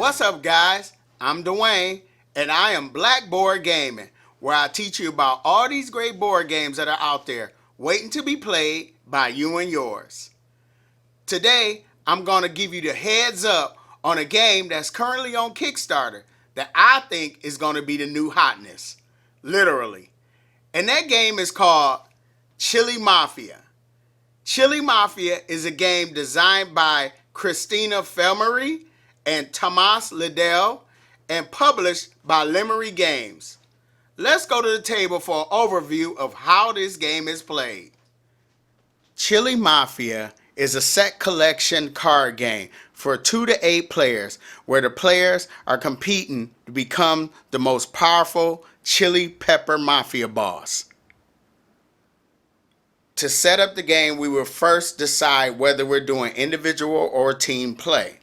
What's up, guys? I'm Dwayne, and I am Blackboard Gaming, where I teach you about all these great board games that are out there waiting to be played by you and yours. Today, I'm going to give you the heads up on a game that's currently on Kickstarter that I think is going to be the new hotness. Literally. And that game is called Chili Mafia. Chili Mafia is a game designed by Christina Felmery and Tomas Liddell and published by Lemery Games. Let's go to the table for an overview of how this game is played. Chili Mafia is a set collection card game for 2 to 8 players where the players are competing to become the most powerful chili pepper mafia boss. To set up the game, we will first decide whether we're doing individual or team play.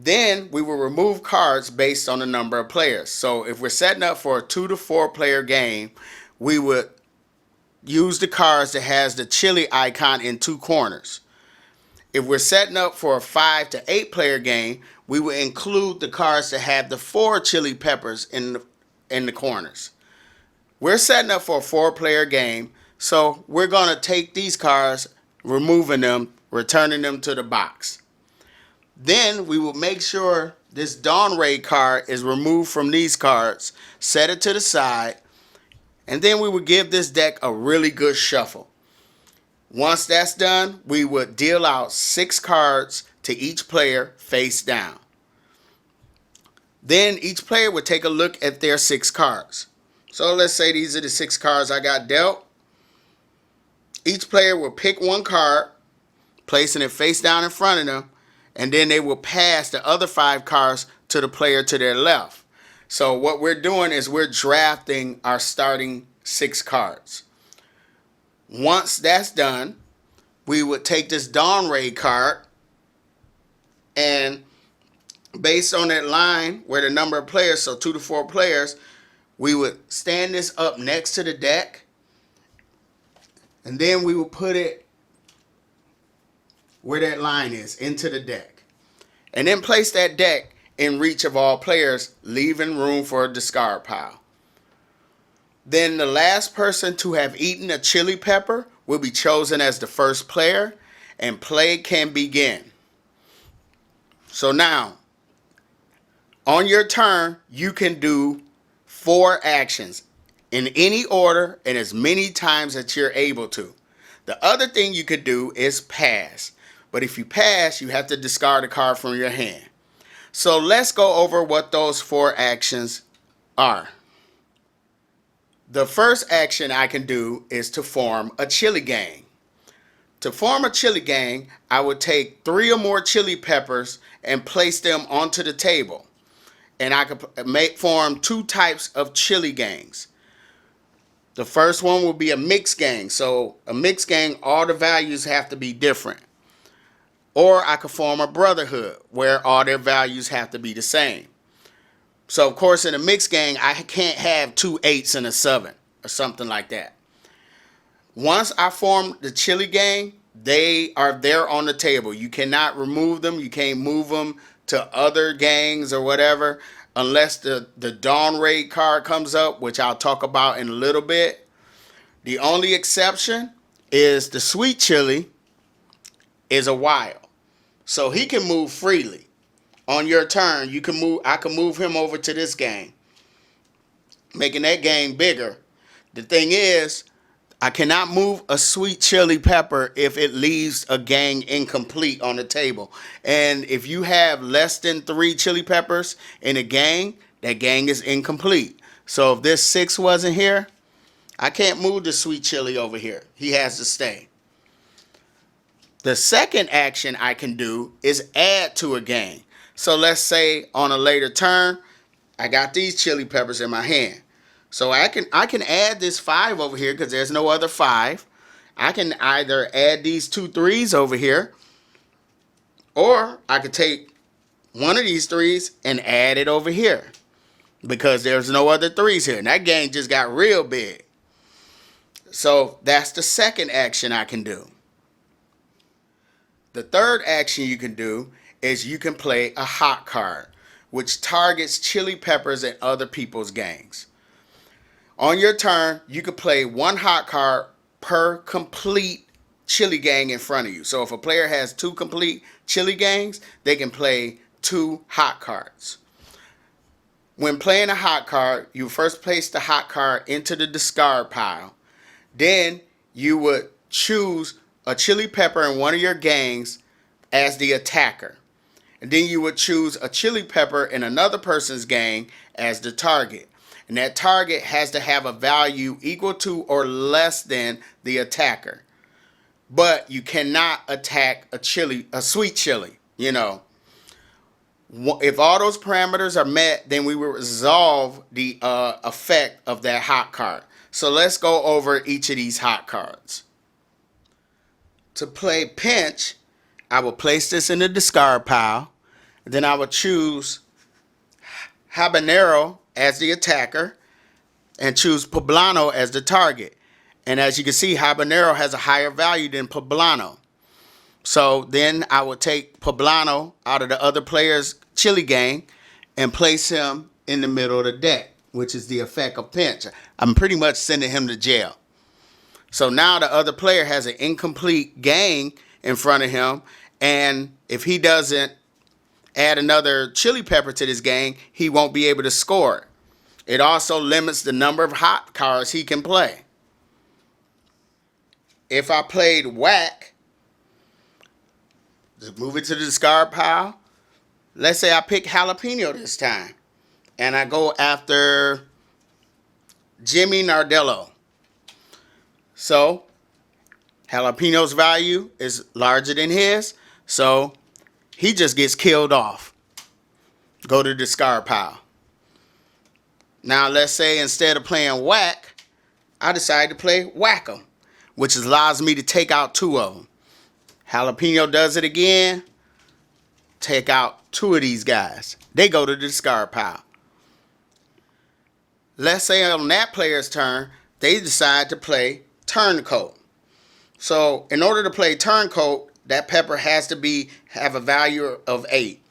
Then we will remove cards based on the number of players. So if we're setting up for a 2 to 4 player game, we would use the cards that has the chili icon in 2 corners. If we're setting up for a 5 to 8 player game, we will include the cards that have the 4 chili peppers in the corners. We're setting up for a 4 player game, so we're going to take these cards, removing them, returning them to the box. Then we will make sure this Dawn Ray card is removed from these cards, set it to the side, and then we will give this deck a really good shuffle. Once that's done, we would deal out 6 cards to each player face down. Then each player would take a look at their 6 cards. So let's say these are the 6 cards I got dealt. Each player will pick one card, placing it face down in front of them, and then they will pass the other 5 cards to the player to their left. So what we're doing is we're drafting our starting 6 cards. Once that's done, we would take this Dawn Ray card, and based on that line where the number of players, so 2 to 4 players, we would stand this up next to the deck, and then we will put it where that line is, into the deck. And then place that deck in reach of all players, leaving room for a discard pile. Then the last person to have eaten a chili pepper will be chosen as the first player, and play can begin. So now, on your turn, you can do 4 actions in any order and as many times as you're able to. The other thing you could do is pass. But if you pass, you have to discard a card from your hand. So let's go over what those 4 actions are. The first action I can do is to form a chili gang. To form a chili gang, I would take 3 or more chili peppers and place them onto the table. And I could form 2 types of chili gangs. The first one will be a mixed gang. So a mixed gang, all the values have to be different. Or I could form a brotherhood where all their values have to be the same. So of course in a mixed gang, I can't have 2 8s and a 7 or something like that. Once I form the chili gang, they are there on the table. You cannot remove them. You can't move them to other gangs or whatever unless the Dawn Ray card comes up, which I'll talk about in a little bit. The only exception is the sweet chili is a wild. So he can move freely. On your turn, you can move. I can move him over to this gang, making that gang bigger. The thing is, I cannot move a sweet chili pepper if it leaves a gang incomplete on the table. And if you have less than 3 chili peppers in a gang, that gang is incomplete. So if this 6 wasn't here, I can't move the sweet chili over here. He has to stay. The second action I can do is add to a gang. So let's say on a later turn, I got these chili peppers in my hand. So I can add this 5 over here because there's no other 5. I can either add these 2 3s over here, or I could take one of these 3s and add it over here because there's no other 3s here. And that gang just got real big. So that's the second action I can do. The third action you can do is you can play a hot card. which targets chili peppers and other people's gangs. On your turn, you can play one hot card per complete chili gang in front of you. So if a player has 2 complete chili gangs, they can play 2 hot cards. When playing a hot card, you first place the hot card into the discard pile. Then you would choose a chili pepper in one of your gangs as the attacker. And then you would choose a chili pepper in another person's gang as the target. And that target has to have a value equal to or less than the attacker. But you cannot attack a sweet chili, you know. If all those parameters are met, then we will resolve the effect of that hot card. So let's go over each of these hot cards. To play pinch, I will place this in the discard pile. Then I will choose habanero as the attacker and choose poblano as the target. And as you can see, habanero has a higher value than poblano. So then I will take poblano out of the other player's chili gang and place him in the middle of the deck, which is the effect of pinch. I'm pretty much sending him to jail. So now the other player has an incomplete gang in front of him, and if he doesn't add another chili pepper to this gang, he won't be able to score. It also limits the number of hot cards he can play. If I played whack, just move it to the discard pile. Let's say I pick jalapeno this time, and I go after Jimmy Nardello. So jalapeno's value is larger than his, so he just gets killed off. Go to the discard pile. Now let's say instead of playing whack, I decide to play whack-em, which allows me to take out 2 of them. Jalapeno does it again. Take out 2 of these guys. They go to the discard pile. Let's say on that player's turn, they decide to play turncoat. So in order to play turncoat, that pepper has to have a value of 8.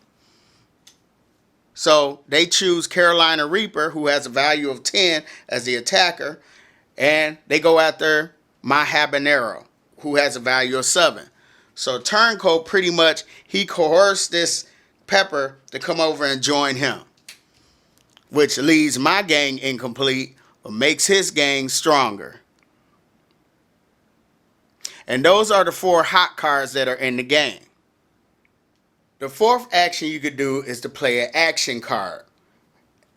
So they choose Carolina Reaper, who has a value of 10 as the attacker, and they go after my habanero, who has a value of 7. So turncoat, pretty much, he coerced this pepper to come over and join him, which leaves my gang incomplete, but makes his gang stronger. And those are the 4 hot cards that are in the game. The 4th action you could do is to play an action card.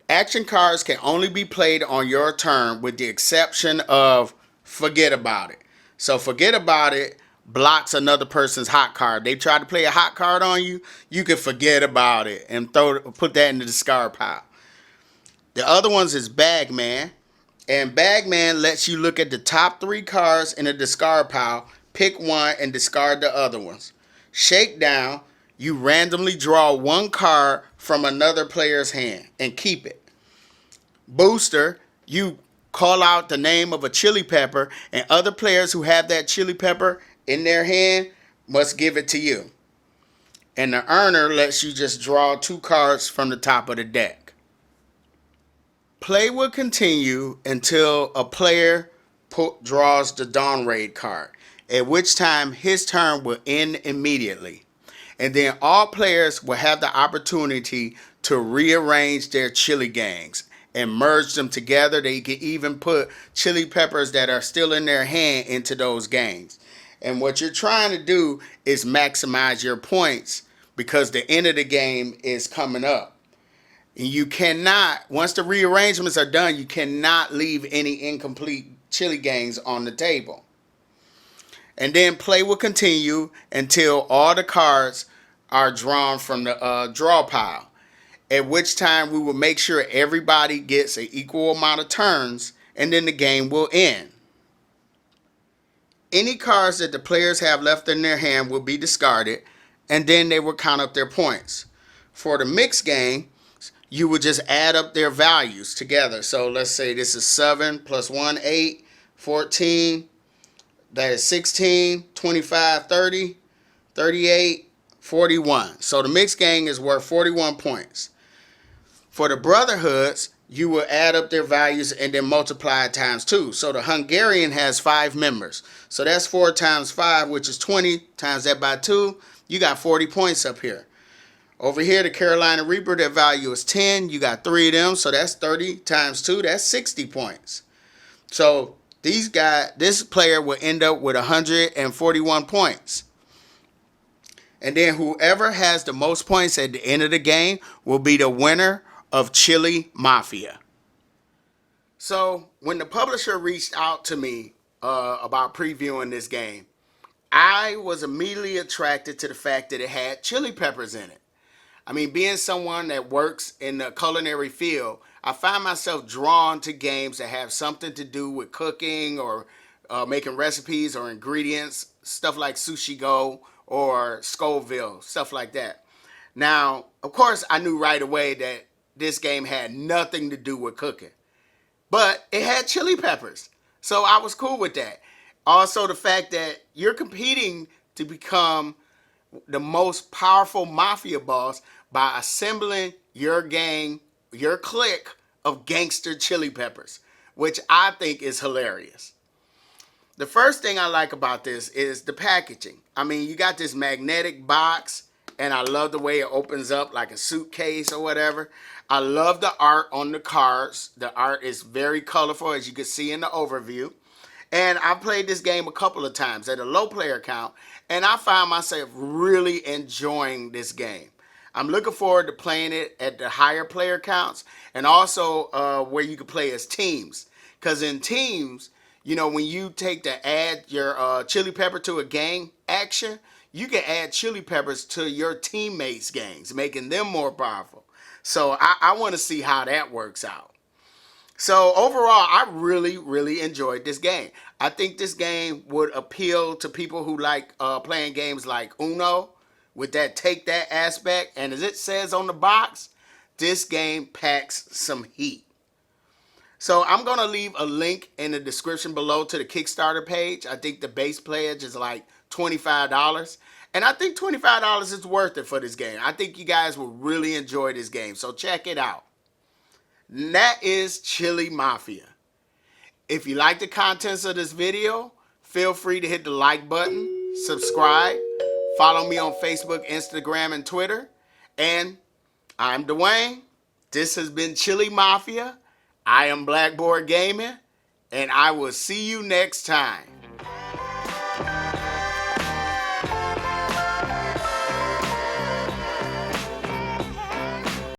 Action cards can only be played on your turn with the exception of forget about it. So forget about it blocks another person's hot card. They try to play a hot card on you, you can forget about it and put that in the discard pile. The other ones is Bagman. And Bagman lets you look at the top 3 cards in the discard pile, pick one and discard the other ones. Shakedown, you randomly draw 1 card from another player's hand and keep it. Booster, you call out the name of a chili pepper, and other players who have that chili pepper in their hand must give it to you. And the Earner lets you just draw 2 cards from the top of the deck. Play will continue until a player draws the Dawn Raid card, at which time his turn will end immediately. And then all players will have the opportunity to rearrange their chili gangs and merge them together. They can even put chili peppers that are still in their hand into those gangs. And what you're trying to do is maximize your points because the end of the game is coming up. And you cannot, once the rearrangements are done, you cannot leave any incomplete chili gangs on the table. And then play will continue until all the cards are drawn from the draw pile, at which time we will make sure everybody gets an equal amount of turns, and then the game will end. Any cards that the players have left in their hand will be discarded, and then they will count up their points. For the mixed game, you would just add up their values together. So let's say this is 7 plus 1, 8, 14, that is 16, 25, 30, 38, 41. So the mixed game is worth 41 points. For the brotherhoods, you will add up their values and then multiply it times 2. So the Hungarian has 5 members. So that's 4 times 5, which is 20. Times that by 2, you got 40 points up here. Over here, the Carolina Reaper, their value is 10. You got 3 of them, so that's 30 times 2. That's 60 points. So this player will end up with 141 points. And then whoever has the most points at the end of the game will be the winner of Chili Mafia. So when the publisher reached out to me about previewing this game, I was immediately attracted to the fact that it had chili peppers in it. I mean, being someone that works in the culinary field, I find myself drawn to games that have something to do with cooking or making recipes or ingredients, stuff like Sushi Go or Scoville, stuff like that. Now, of course, I knew right away that this game had nothing to do with cooking, but it had chili peppers. So I was cool with that. Also, the fact that you're competing to become the most powerful mafia boss by assembling your gang, your clique of gangster chili peppers, which I think is hilarious. The first thing I like about this is the packaging. I mean, you got this magnetic box, and I love the way it opens up like a suitcase or whatever. I love the art on the cards. The art is very colorful, as you can see in the overview. And I played this game a couple of times at a low player count, and I found myself really enjoying this game. I'm looking forward to playing it at the higher player counts, and also where you can play as teams. Because in teams, you know, when you take to add your chili pepper to a gang action, you can add chili peppers to your teammates' gangs, making them more powerful. So I want to see how that works out. So overall, I really, really enjoyed this game. I think this game would appeal to people who like playing games like Uno with that take that aspect. And as it says on the box, this game packs some heat. So I'm going to leave a link in the description below to the Kickstarter page. I think the base pledge is like $25. And I think $25 is worth it for this game. I think you guys will really enjoy this game. So check it out. And that is Chili Mafia. If you like the contents of this video, feel free to hit the like button, subscribe, follow me on Facebook, Instagram, and Twitter. And I'm Dwayne. This has been Chili Mafia. I am Blackboard Gaming, and I will see you next time.